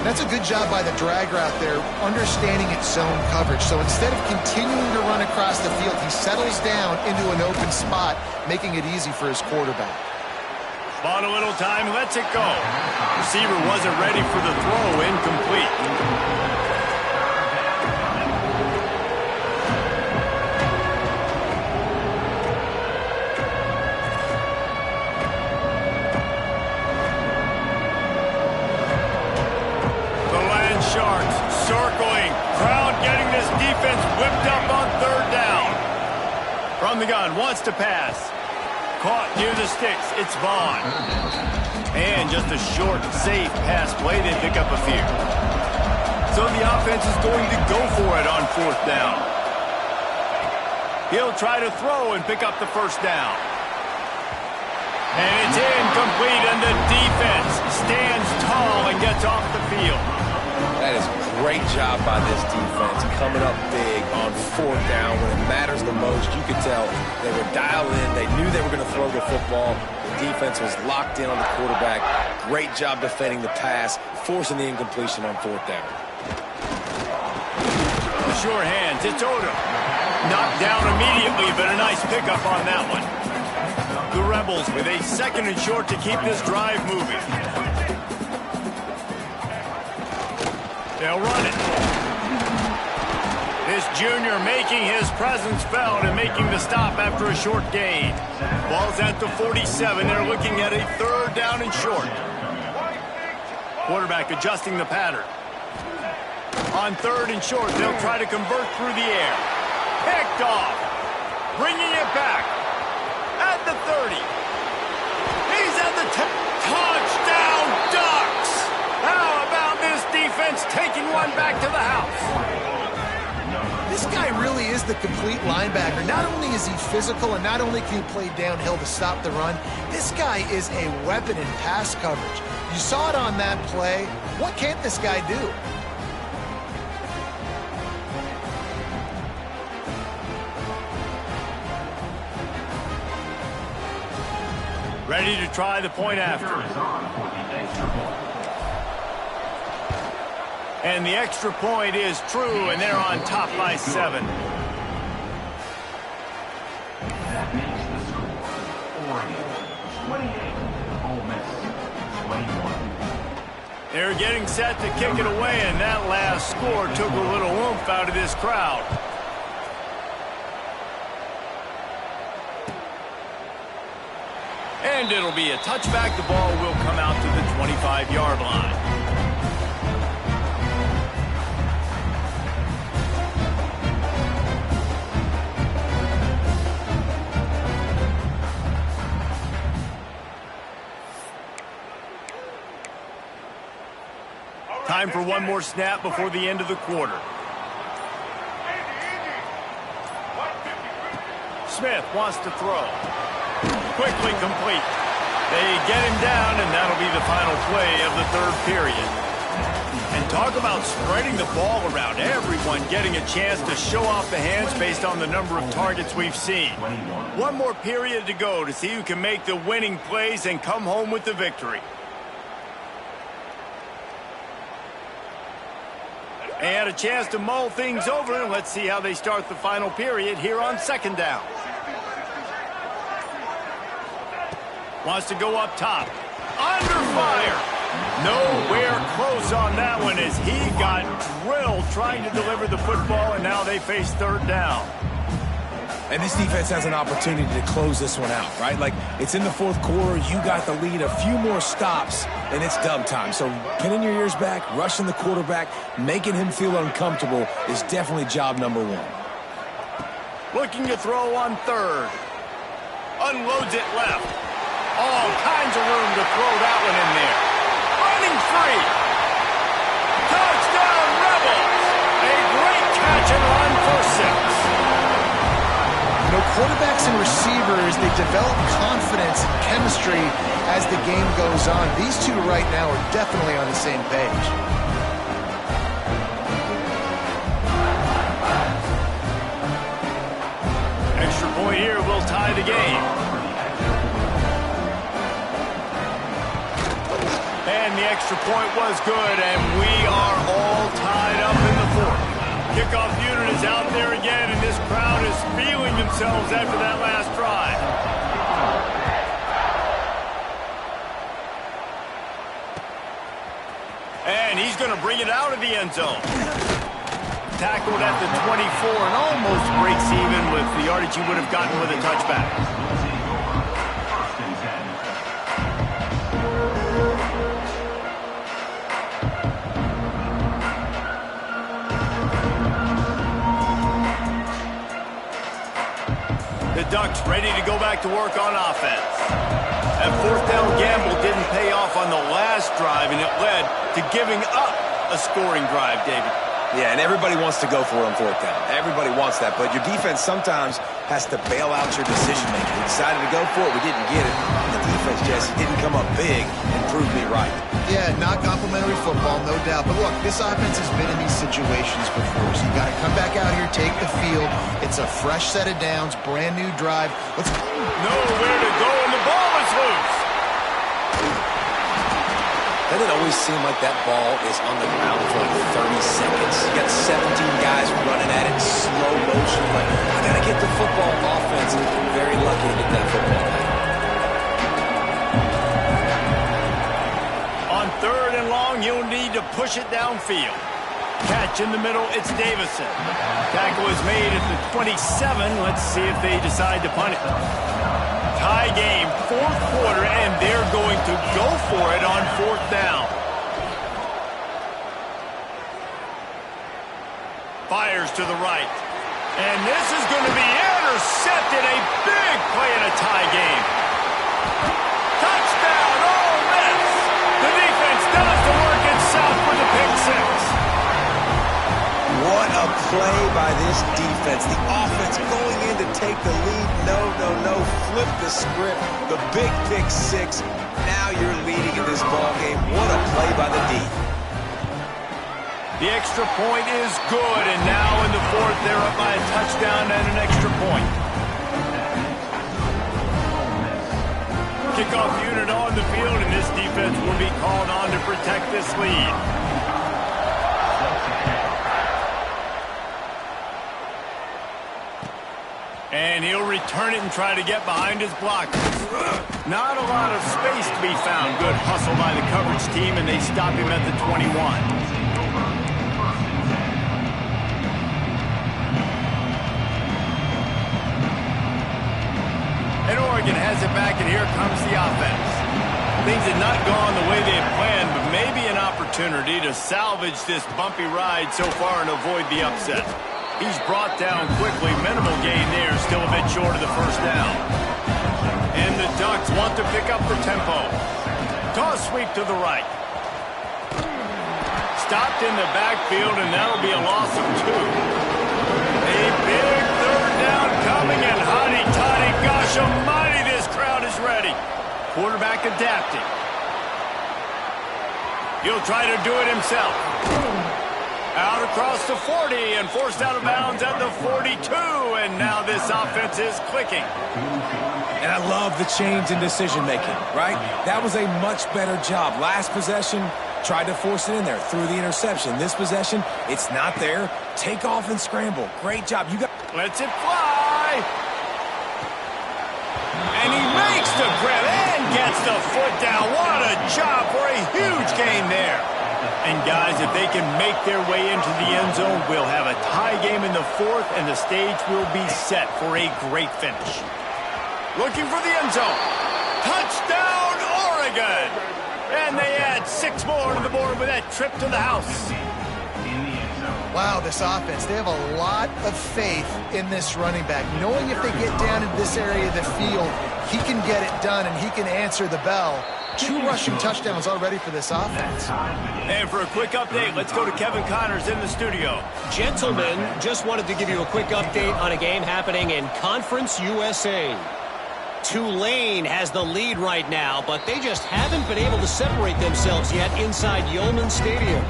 Speaker 2: That's a good job by the drag route there, understanding its zone coverage. So instead of continuing to run across the field, he settles down into an open spot, making it easy for his quarterback.
Speaker 1: Bought a little time, lets it go. Receiver wasn't ready for the throw, incomplete. The Land Sharks circling. Crowd getting this defense whipped up on third down. From the gun, wants to pass. Caught near the sticks, it's Vaughn. And just a short, safe pass play, they pick up a few. So the offense is going to go for it on fourth down. He'll try to throw and pick up the first down. And it's incomplete, and the defense stands tall and gets off the field.
Speaker 3: That is a great job by this defense, coming up big on fourth down when it matters the most. You could tell they were dialed in. They knew they were going to throw the football. The defense was locked in on the quarterback. Great job defending the pass, forcing the incompletion on fourth down.
Speaker 1: Sure hands, it's Odom. Knocked down immediately, but a nice pickup on that one. The Rebels with a second and short to keep this drive moving. They'll run it. This junior making his presence felt and making the stop after a short gain. Ball's at the 47. They're looking at a third down and short. Quarterback adjusting the pattern. On third and short, they'll try to convert through the air. Picked off. Bringing it back. At the 30. He's at the 10. Touchdown, Ducks! How about this defense taking one back to the house?
Speaker 2: This guy really is the complete linebacker. Not only is he physical and not only can he play downhill to stop the run, this guy is a weapon in pass coverage. You saw it on that play. What can't this guy do?
Speaker 1: Ready to try the point after. And the extra point is true, and they're on top by 7.
Speaker 5: That makes the score Oregon 28, Ole Miss 21.
Speaker 1: They're getting set to kick it away, and that last score took a little oomph out of this crowd. And it'll be a touchback. The ball will come out to the 25-yard line. Time for one more snap before the end of the quarter. Smith wants to throw. Quickly complete. They get him down, and that'll be the final play of the third period. And talk about spreading the ball around. Everyone getting a chance to show off the hands based on the number of targets we've seen. One more period to go to see who can make the winning plays and come home with the victory. They had a chance to mull things over. Let's see how they start the final period here on second down. Wants to go up top. Under fire. Nowhere close on that one as he got drilled trying to deliver the football, and now they face third down.
Speaker 3: And this defense has an opportunity to close this one out, right? Like, it's in the fourth quarter. You got the lead. A few more stops, and it's dub time. So pinning your ears back, rushing the quarterback, making him feel uncomfortable is definitely job number one.
Speaker 1: Looking to throw on third. Unloads it left. All kinds of room to throw that one in there. Running free. Touchdown, Rebels. A great catch and run for 6.
Speaker 2: You know, quarterbacks and receivers, they develop confidence and chemistry as the game goes on. These two right now are definitely on the same page.
Speaker 1: Extra point here will tie the game. And the extra point was good, and we are all tied up in the fourth. Kickoff unit is out there again, and this crowd is feeling themselves after that last drive. to bring it out of the end zone. Tackled at the 24 and almost breaks even with the yardage he would have gotten with a touchback.
Speaker 5: First and 10.
Speaker 1: The Ducks ready to go back to work on offense. That fourth down gamble didn't pay off on the last drive, and it led to giving up a scoring drive, David.
Speaker 3: Yeah, and everybody wants to go for it on fourth down. Everybody wants that, but your defense sometimes has to bail out your decision-making. We decided to go for it. We didn't get it. The defense, Jesse, didn't come up big and prove me right.
Speaker 2: Yeah, not complimentary football, no doubt. But look, this offense has been in these situations before, so you got to come back out here, take the field. It's a fresh set of downs, brand new drive. Let's go.
Speaker 1: Nowhere to go, and the ball is loose.
Speaker 3: Doesn't it always seem like that ball is on the ground for like 30 seconds? You got 17 guys running at it, slow motion. Like, I got to get the football offense. And I'm very lucky to get that football back.
Speaker 1: On third and long, you'll need to push it downfield. Catch in the middle, it's Davison. Tackle is made at the 27. Let's see if they decide to punt it. Tie game, fourth quarter, and they're going to go for it on fourth down. Fires to the right. And this is going to be intercepted. A big play in a tie game. Touchdown, Ole Miss. The defense does the work itself for the pick six.
Speaker 3: What a play by this defense. The offense going in to take the lead. No. Flip the script. The big pick six. Now you're leading in this ball game. What a play by the D.
Speaker 1: The extra point is good, and now in the fourth, they're up by a touchdown and an extra point. Kickoff unit on the field, and this defense will be called on to protect this lead. And he'll return it and try to get behind his blockers. Not a lot of space to be found. Good hustle by the coverage team, and they stop him at the 21. And Oregon has it back, and here comes the offense. Things had not gone the way they had planned, but maybe an opportunity to salvage this bumpy ride so far and avoid the upset. He's brought down quickly. Minimal gain there, still a bit short of the first down. And the Ducks want to pick up the tempo. Toss sweep to the right. Stopped in the backfield, and that'll be a loss of 2. A big third down coming, and hotty-toddy, gosh almighty, this crowd is ready. Quarterback adapting. He'll try to do it himself. Out across the 40 and forced out of bounds at the 42, and now this offense is clicking.
Speaker 3: And I love the change in decision-making, right? That was a much better job. Last possession, tried to force it in there, threw the interception. This possession, it's not there. Take off and scramble. Great job. You got.
Speaker 1: Lets it fly. And he makes the grab and gets the foot down. What a job for a huge gain there. And guys, if they can make their way into the end zone, we'll have a tie game in the fourth, and the stage will be set for a great finish. Looking for the end zone. Touchdown, Oregon! And they add 6 more to the board with that trip to the house.
Speaker 2: Wow, this offense, they have a lot of faith in this running back. Knowing if they get down in this area of the field, he can get it done and he can answer the bell. 2 rushing touchdowns already for this offense.
Speaker 1: And for a quick update, let's go to Kevin Connors in the studio.
Speaker 4: Gentlemen, just wanted to give you a quick update on a game happening in Conference USA. Tulane has the lead right now, but they just haven't been able to separate themselves yet inside Yeoman Stadium.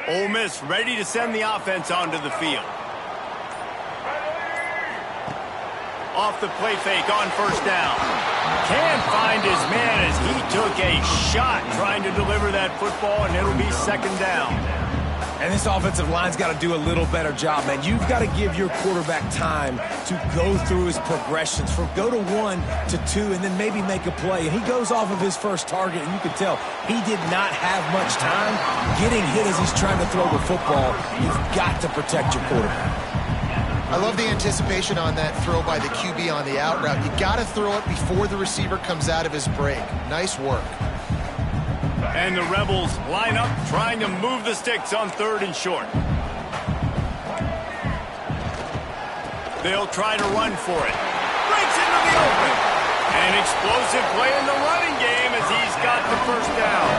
Speaker 1: Ole Miss ready to send the offense onto the field. off the play fake on first down. Can't find his man as he took a shot trying to deliver that football, and it'll be second down.
Speaker 3: And this offensive line's got to do a little better job, man. You've got to give your quarterback time to go through his progressions, from go to 1 to 2, and then maybe make a play. And he goes off of his first target, and you can tell he did not have much time getting hit as he's trying to throw the football. You've got to protect your quarterback.
Speaker 2: I love the anticipation on that throw by the QB on the out route. You got to throw it before the receiver comes out of his break. Nice work.
Speaker 1: And the Rebels line up, trying to move the sticks on 3rd and short. They'll try to run for it. Breaks into the open. An explosive play in the running game as he's got the first down.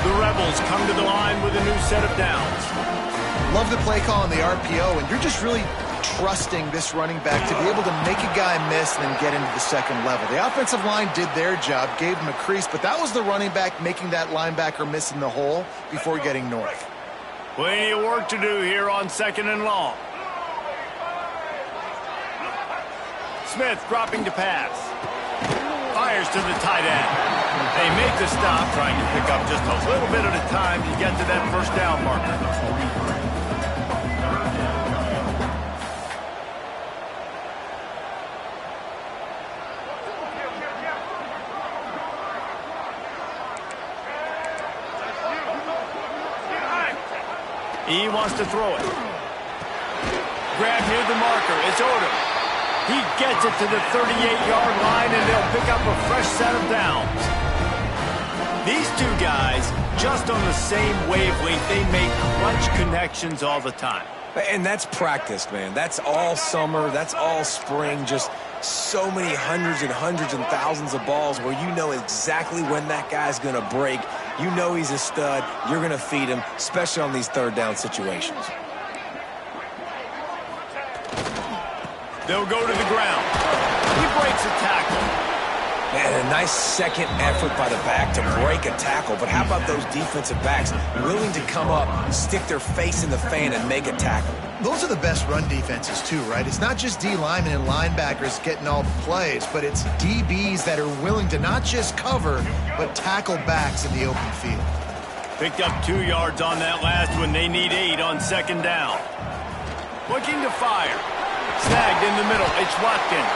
Speaker 1: The Rebels come to the line with a new set of downs.
Speaker 2: Love the play call on the RPO, and you're just really trusting this running back to be able to make a guy miss and then get into the second level. The offensive line did their job, gave him a crease, but that was the running back making that linebacker miss in the hole before getting north.
Speaker 1: Plenty of work to do here on 2nd and long. Smith dropping to pass. Fires to the tight end. They make the stop, trying to pick up just a little bit at a time to get to that first down marker. He wants to throw it. Grab near the marker. It's Odom. He gets it to the 38-yard line, and they'll pick up a fresh set of downs. These two guys, just on the same wavelength, they make clutch connections all the time.
Speaker 3: And that's practice, man. That's all summer. That's all spring. Just so many hundreds and thousands of balls where you know exactly when that guy's going to break. You know he's a stud. You're going to feed him, especially on these 3rd down situations.
Speaker 1: They'll go to the ground. He breaks a tackle.
Speaker 3: Man, a nice second effort by the back to break a tackle. But how about those defensive backs willing to come up, stick their face in the fan, and make a tackle?
Speaker 2: Those are the best run defenses too, right? It's not just D linemen and linebackers getting all the plays, but it's DBs that are willing to not just cover, but tackle backs in the open field.
Speaker 1: Picked up 2 yards on that last one. They need 8 on 2nd down. Looking to fire. Snagged in the middle. It's Watkins.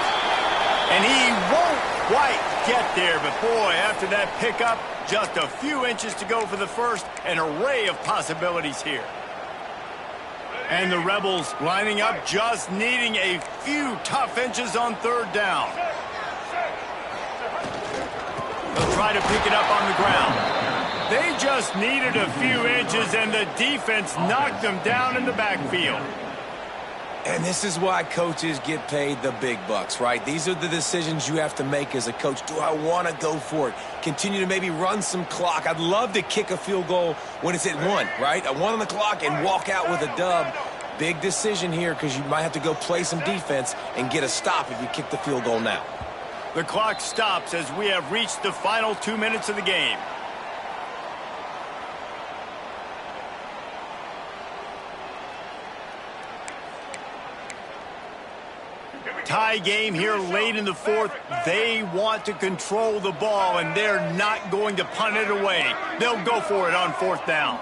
Speaker 1: And he won't quite get there, but boy, after that pickup, just a few inches to go for the first. An array of possibilities here. And the Rebels lining up, just needing a few tough inches on 3rd down. They'll try to pick it up on the ground. They just needed a few inches, and the defense knocked them down in the backfield.
Speaker 3: And this is why coaches get paid the big bucks, right? These are the decisions you have to make as a coach. Do I want to go for it? Continue to maybe run some clock. I'd love to kick a field goal when it's at 1, right? A 1 on the clock and walk out with a dub. Big decision here because you might have to go play some defense and get a stop if you kick the field goal now.
Speaker 1: The clock stops as we have reached the final 2 minutes of the game. Tie game here late in the 4th. They want to control the ball, and they're not going to punt it away. They'll go for it on 4th down.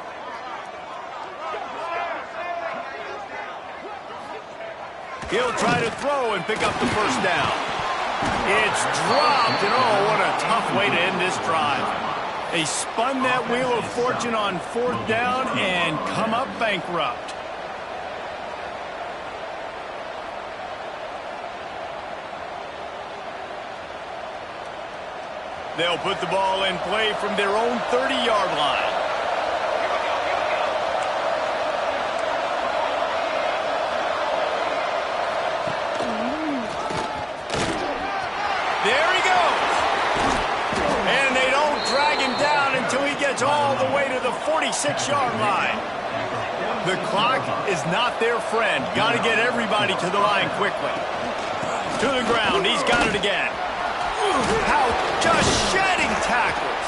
Speaker 1: He'll try to throw and pick up the first down. It's dropped, and oh, what a tough way to end this drive. They spun that wheel of fortune on 4th down and come up bankrupt. They'll put the ball in play from their own 30-yard line. There he goes. And they don't drag him down until he gets all the way to the 46-yard line. The clock is not their friend. Got to get everybody to the line quickly. To the ground. He's got it again. How just shedding tackles.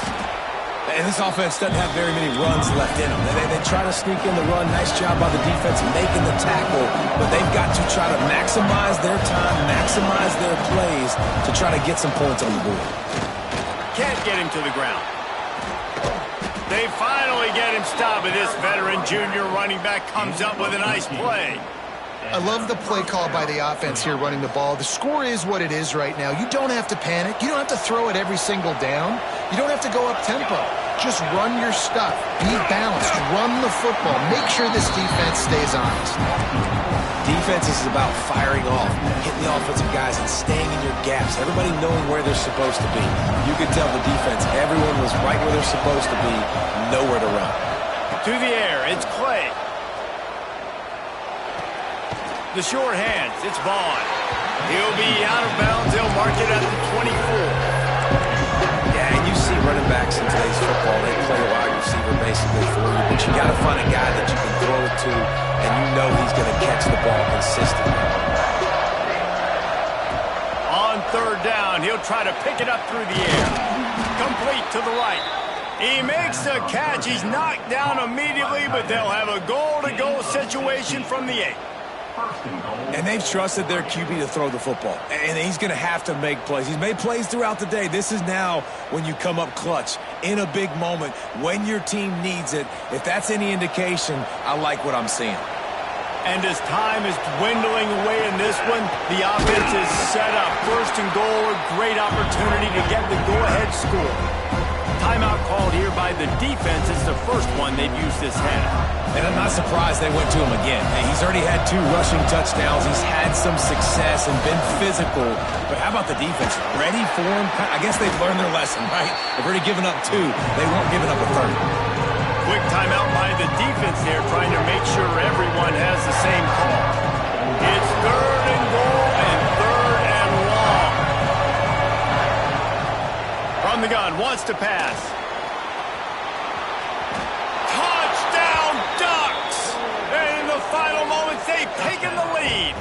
Speaker 3: And this offense doesn't have very many runs left in them. They try to sneak in the run. Nice job by the defense making the tackle. But they've got to try to maximize their time, maximize their plays to try to get some points on the board.
Speaker 1: Can't get him to the ground. They finally get him stopped, but this veteran junior running back comes up with a nice play.
Speaker 2: I love the play call by the offense here running the ball. The score is what it is right now. You don't have to panic. You don't have to throw it every single down. You don't have to go up tempo. Just run your stuff. Be balanced. Run the football. Make sure this defense stays honest.
Speaker 3: Defense is about firing off, hitting the offensive guys and staying in your gaps. Everybody knowing where they're supposed to be. You could tell the defense, everyone was right where they're supposed to be, nowhere to run.
Speaker 1: To the air, it's Clay. The short hands, it's Vaughn. He'll be out of bounds. They'll mark it at the 24.
Speaker 3: Yeah, and you see running backs in today's football, they play a wide receiver basically for you, but you got to find a guy that you can throw it to, and you know he's going to catch the ball consistently.
Speaker 1: On third down, he'll try to pick it up through the air. Complete to the right. He makes the catch. He's knocked down immediately, but they'll have a goal-to-goal situation from the 8.
Speaker 3: And they've trusted their QB to throw the football. And he's going to have to make plays. He's made plays throughout the day. This is now when you come up clutch in a big moment when your team needs it. If that's any indication, I like what I'm seeing.
Speaker 1: And as time is dwindling away in this one, the offense is set up. First and goal, a great opportunity to get the go-ahead score. Timeout called here by the defense. It's the first one they've used this half.
Speaker 3: And I'm not surprised they went to him again. He's already had 2 rushing touchdowns. He's had some success and been physical. But how about the defense? Ready for him? I guess they've learned their lesson, right? They've already given up 2. They won't give it up a third.
Speaker 1: Quick timeout by the defense there, trying to make sure everyone has the same call. It's third and goal and third and long. From the gun, wants to pass. Touchdown Ducks! And in the final moments, they've taken the lead.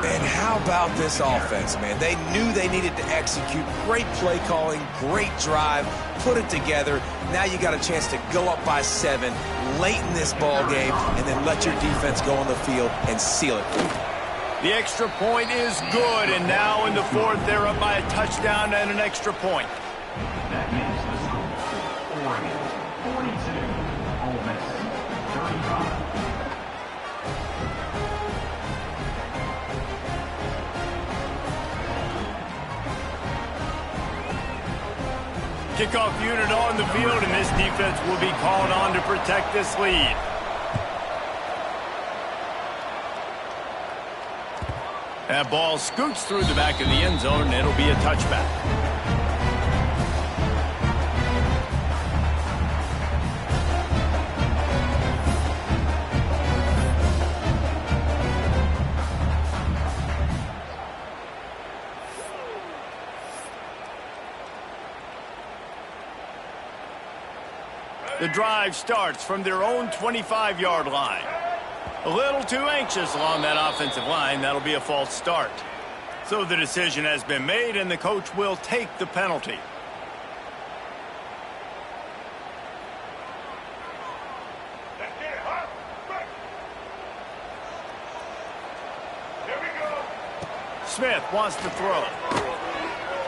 Speaker 3: And how about this offense, man? They knew they needed to execute. Great play calling, great drive, put it together. Now you got a chance to go up by 7 late in this ball game and then let your defense go on the field and seal it.
Speaker 1: The extra point is good, and now in the 4th, they're up by a touchdown and an extra point.
Speaker 5: That makes the score. Oregon, 42. Ole Miss, 35.
Speaker 1: Kickoff unit on the field, and this defense will be called on to protect this lead. That ball scoots through the back of the end zone, and it'll be a touchback. The drive starts from their own 25-yard line. A little too anxious along that offensive line. That'll be a false start. So the decision has been made, and the coach will take the penalty. Smith wants to throw.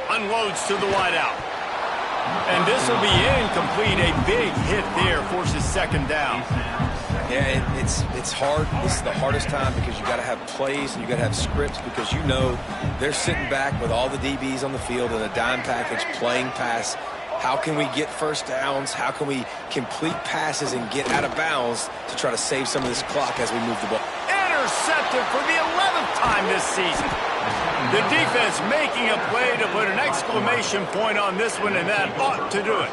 Speaker 1: Unloads to the wideout. And this will be incomplete. A big hit there forces second down.
Speaker 3: Yeah, it's hard. This is the hardest time because you got to have plays and you got to have scripts because you know they're sitting back with all the DBs on the field in a dime package playing pass. How can we get first downs? How can we complete passes and get out of bounds to try to save some of this clock as we move the ball?
Speaker 1: Intercepted for the 11th time this season. The defense making a play to put an exclamation point on this one, and that ought to do it.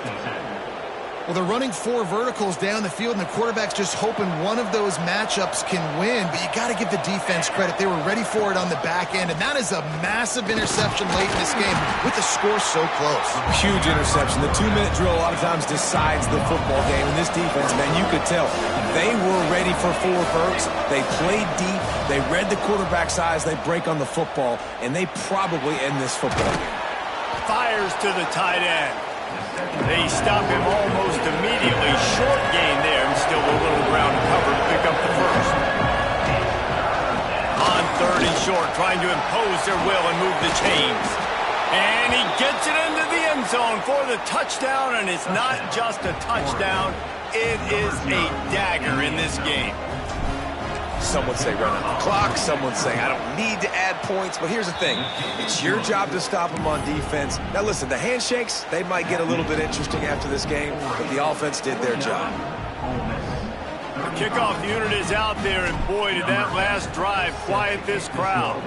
Speaker 2: Well, they're running 4 verticals down the field, and the quarterback's just hoping one of those matchups can win. But you got to give the defense credit. They were ready for it on the back end, and that is a massive interception late in this game with the score so close.
Speaker 3: Huge interception. The 2-minute drill a lot of times decides the football game. And this defense, man, you could tell they were ready for 4 verts. They played deep. They read the quarterback's eyes. They break on the football, and they probably end this football game.
Speaker 1: Fires to the tight end. They stop him almost immediately. Short gain there, and still a little ground to cover to pick up the first. On 3rd and short, trying to impose their will and move the chains. And he gets it into the end zone for the touchdown, and it's not just a touchdown, it is a dagger in this game.
Speaker 3: Some would say run out the clock. Some would say I don't need to add points. But here's the thing. It's your job to stop them on defense. Now, listen, the handshakes, they might get a little bit interesting after this game, but the offense did their job.
Speaker 1: The kickoff unit is out there, and boy, did that last drive quiet this crowd.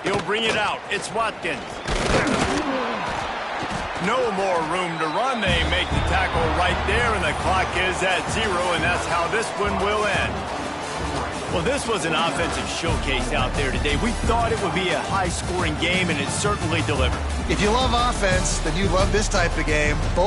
Speaker 1: He'll bring it out. It's Watkins. No more room to run. They make the tackle right there, and the clock is at 0, and that's how this one will end. Well, this was an offensive showcase out there today. We thought it would be a high-scoring game, and it certainly delivered.
Speaker 2: If you love offense, then you love this type of game. Both